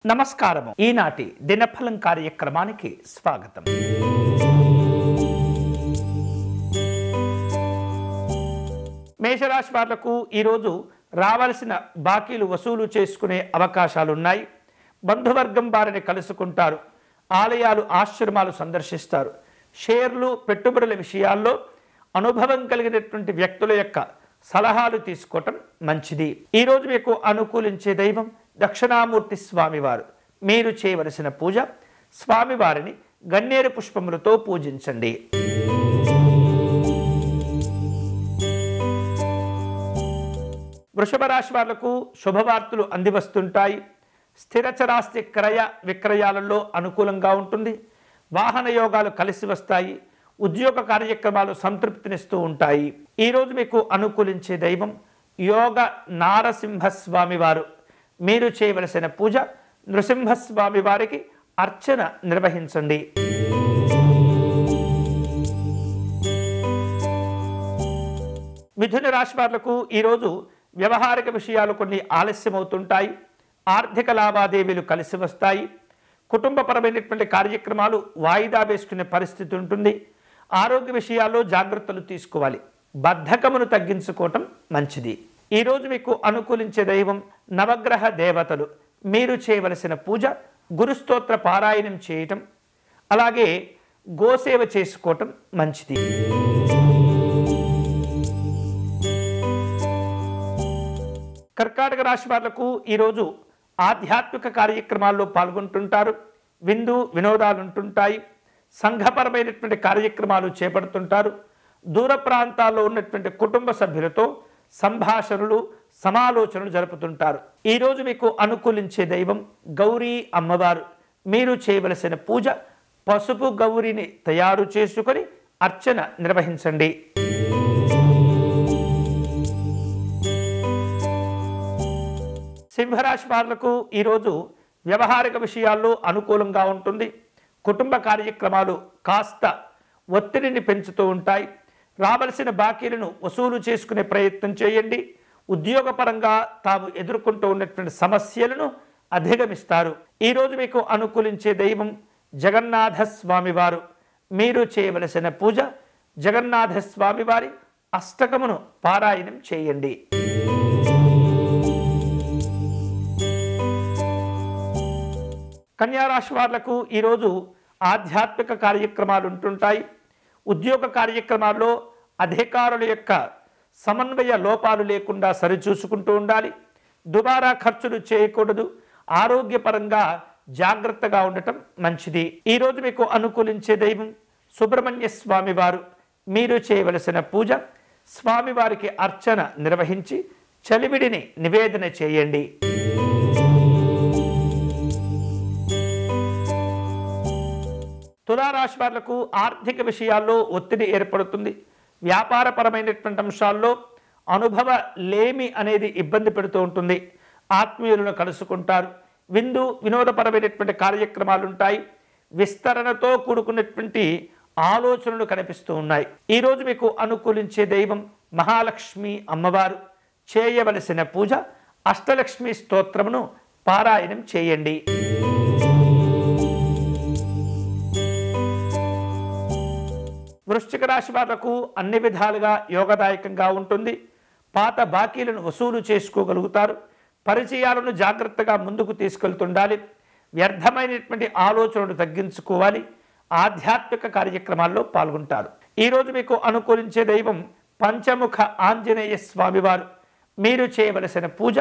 నమస్కారము. ఈనాటి దినఫలం కార్యక్రమానికి స్వాగతం. మేషరాశి వాళ్లకు ఈరోజు రావాల్సిన బాకీలు వసూలు చేసుకునే అవకాశాలున్నాయి. బంధువర్గం వారిని కలుసుకుంటారు. ఆలయాలు, ఆశ్రమాలు సందర్శిస్తారు. షేర్లు, పెట్టుబడుల విషయాల్లో అనుభవం కలిగినటువంటి వ్యక్తుల యొక్క సలహాలు తీసుకోవటం మంచిది. ఈరోజు మీకు అనుకూలించే దైవం దక్షిణామూర్తి స్వామివారు. మీరు చేయవలసిన పూజ, స్వామివారిని గన్నేరు పుష్పములతో పూజించండి. వృషభ రాశి వాళ్లకు శుభవార్తలు అందివస్తుంటాయి. స్థిరచరాస్తి క్రయ విక్రయాలలో అనుకూలంగా ఉంటుంది. వాహన యోగాలు కలిసి వస్తాయి. ఉద్యోగ కార్యక్రమాలు సంతృప్తినిస్తూ ఉంటాయి. ఈరోజు మీకు అనుకూలించే దైవం యోగ నారసింహస్వామి వారు. మీరు చేయవలసిన పూజ, నృసింహస్వామి వారికి అర్చన నిర్వహించండి. మిథున రాశి వాళ్లకు ఈరోజు వ్యవహారిక విషయాలు కొన్ని ఆలస్యమవుతుంటాయి. ఆర్థిక లావాదేవీలు కలిసి వస్తాయి. కుటుంబపరమైనటువంటి కార్యక్రమాలు వాయిదా వేసుకునే పరిస్థితి ఉంటుంది. ఆరోగ్య విషయాల్లో జాగ్రత్తలు తీసుకోవాలి. బద్ధకమును తగ్గించుకోవటం మంచిది. ఈరోజు మీకు అనుకూలించే దైవం నవగ్రహ దేవతలు. మీరు చేయవలసిన పూజ, గురుస్తోత్ర పారాయణం చేయటం, అలాగే గోసేవ చేసుకోవటం మంచిది. కర్కాటక రాశి వాళ్లకు ఈరోజు ఆధ్యాత్మిక కార్యక్రమాల్లో పాల్గొంటుంటారు. విందు వినోదాలు ఉంటుంటాయి. సంఘపరమైనటువంటి కార్యక్రమాలు చేపడుతుంటారు. దూర ప్రాంతాల్లో ఉన్నటువంటి కుటుంబ సభ్యులతో సంభాషణలు, సమాలోచనలు జరుపుతుంటారు. ఈరోజు మీకు అనుకూలించే దైవం గౌరీ అమ్మవారు. మీరు చేయవలసిన పూజ, పసుపు గౌరిని తయారు చేసుకొని అర్చన నిర్వహించండి. సింహరాశి వాళ్లకు ఈరోజు వ్యవహారిక విషయాల్లో అనుకూలంగా ఉంటుంది. కుటుంబ కార్యక్రమాలు కాస్త ఒత్తిడిని పెంచుతూ ఉంటాయి. రావలసిన బాకీలను వసూలు చేసుకునే ప్రయత్నం చేయండి. ఉద్యోగపరంగా తాము ఎదుర్కొంటూ ఉన్నటువంటి సమస్యలను అధిగమిస్తారు. ఈరోజు మీకు అనుకూలించే దైవం జగన్నాథ స్వామివారు. మీరు చేయవలసిన పూజ, జగన్నాథ స్వామివారి అష్టకమును పారాయణం చేయండి. కన్యారాశి వాళ్లకు ఈరోజు ఆధ్యాత్మిక కార్యక్రమాలు ఉంటుంటాయి. ఉద్యోగ కార్యక్రమాల్లో అధికారుల యొక్క సమన్వయ లోపాలు లేకుండా సరిచూసుకుంటూ ఉండాలి. దుబారా ఖర్చులు చేయకూడదు. ఆరోగ్యపరంగా జాగ్రత్తగా ఉండటం మంచిది. ఈరోజు మీకు అనుకూలించే దైవం సుబ్రహ్మణ్య స్వామి వారు. మీరు చేయవలసిన పూజ, స్వామివారికి అర్చన నిర్వహించి చలివిడిని నివేదన చేయండి. తులారాశి వాళ్లకు ఆర్థిక విషయాల్లో ఒత్తిడి ఏర్పడుతుంది. వ్యాపారపరమైనటువంటి అంశాల్లో అనుభవ లేమి అనేది ఇబ్బంది పెడుతూ ఉంటుంది. ఆత్మీయులను కలుసుకుంటారు. విందు వినోదపరమైనటువంటి కార్యక్రమాలు ఉంటాయి. విస్తరణతో కూడుకున్నటువంటి ఆలోచనలు కనిపిస్తూ ఉన్నాయి. ఈరోజు మీకు అనుకూలించే దైవం మహాలక్ష్మి అమ్మవారు. చేయవలసిన పూజ, అష్టలక్ష్మి స్తోత్రమును పారాయణం చేయండి. వృశ్చిక రాశి వాళ్లకు అన్ని విధాలుగా యోగదాయకంగా ఉంటుంది. పాత బాకీలను వసూలు చేసుకోగలుగుతారు. పరిచయాలను జాగ్రత్తగా ముందుకు తీసుకెళ్తుండాలి. వ్యర్థమైనటువంటి ఆలోచనలు తగ్గించుకోవాలి. ఆధ్యాత్మిక కార్యక్రమాల్లో పాల్గొంటారు. ఈరోజు మీకు అనుకూలించే దైవం పంచముఖ ఆంజనేయ స్వామివారు. మీరు చేయవలసిన పూజ,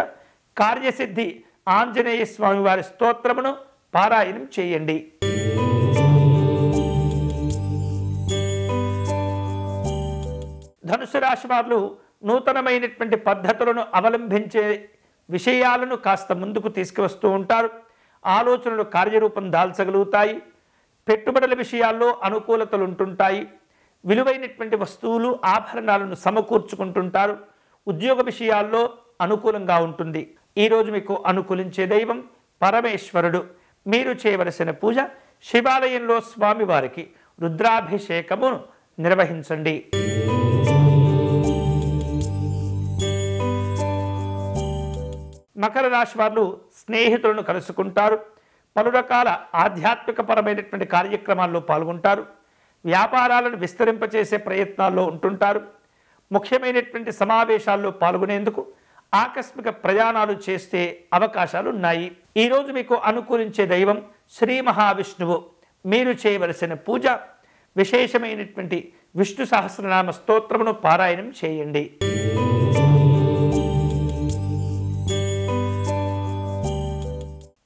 కార్యసిద్ధి ఆంజనేయ స్వామివారి స్తోత్రమును పారాయణం చేయండి. ధనుసు రాశి వారు నూతనమైనటువంటి పద్ధతులను అవలంబించే విషయాలను కాస్త ముందుకు తీసుకువస్తూ ఉంటారు. ఆలోచనలు కార్యరూపం దాల్చగలుగుతాయి. పెట్టుబడుల విషయాల్లో అనుకూలతలు ఉంటుంటాయి. విలువైనటువంటి వస్తువులు, ఆభరణాలను సమకూర్చుకుంటుంటారు. ఉద్యోగ విషయాల్లో అనుకూలంగా ఉంటుంది. ఈరోజు మీకు అనుకూలించే దైవం పరమేశ్వరుడు. మీరు చేయవలసిన పూజ, శివాలయంలో స్వామివారికి రుద్రాభిషేకమును నిర్వహించండి. మకర రాశి వారు స్నేహితులను కలుసుకుంటారు. పలు రకాల ఆధ్యాత్మికపరమైనటువంటి కార్యక్రమాల్లో పాల్గొంటారు. వ్యాపారాలను విస్తరింపచేసే ప్రయత్నాల్లో ఉంటుంటారు. ముఖ్యమైనటువంటి సమావేశాల్లో పాల్గొనేందుకు ఆకస్మిక ప్రయాణాలు చేసే అవకాశాలు ఉన్నాయి. ఈరోజు మీకు అనుకూలించే దైవం శ్రీ మహావిష్ణువు. మీరు చేయవలసిన పూజ విశేషమైనటువంటి విష్ణు సహస్రనామ స్తోత్రమును పారాయణం చేయండి.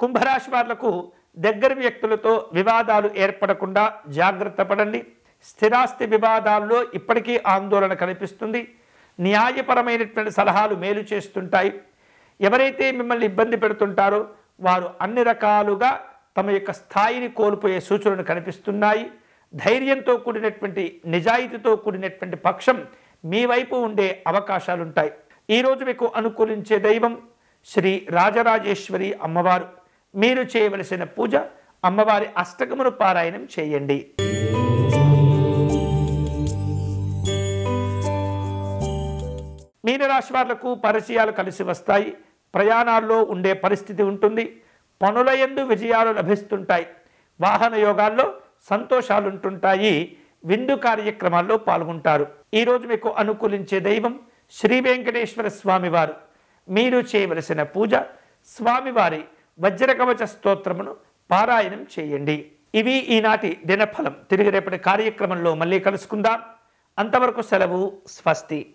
కుంభరాశి వాళ్లకు దగ్గర వ్యక్తులతో వివాదాలు ఏర్పడకుండా జాగ్రత్త పడండి. స్థిరాస్తి వివాదాల్లో ఇప్పటికీ ఆందోళన కనిపిస్తుంది. న్యాయపరమైనటువంటి సలహాలు మేలు చేస్తుంటాయి. ఎవరైతే మిమ్మల్ని ఇబ్బంది పెడుతుంటారో వారు అన్ని రకాలుగా తమ యొక్క స్థాయిని కోల్పోయే సూచనలు కనిపిస్తున్నాయి. ధైర్యంతో కూడినటువంటి నిజాయితీతో కూడినటువంటి పక్షం మీ వైపు ఉండే అవకాశాలుంటాయి. ఈరోజు మీకు అనుకూలించే దైవం శ్రీ రాజరాజేశ్వరి అమ్మవారు. మీరు చేయవలసిన పూజ అమ్మవారి అష్టకమును పారాయణం చేయండి. మీనరాశి వాళ్లకు పరిచయాలు కలిసి వస్తాయి. ప్రయాణాల్లో ఉండే పరిస్థితి ఉంటుంది. పనుల యందు విజయాలు లభిస్తుంటాయి. వాహన యోగాల్లో సంతోషాలు ఉంటుంటాయి. విందు కార్యక్రమాల్లో పాల్గొంటారు. ఈరోజు మీకు అనుకూలించే దైవం శ్రీ వెంకటేశ్వర స్వామివారు. మీరు చేయవలసిన పూజ స్వామివారి వజ్రకవచ స్తోత్రమును పారాయణం చేయండి. ఇవి ఈనాటి దినఫలం. తిరిగి రేపటి కార్యక్రమంలో మళ్ళీ కలుసుకుందాం. అంతవరకు సెలవు. స్వస్తి.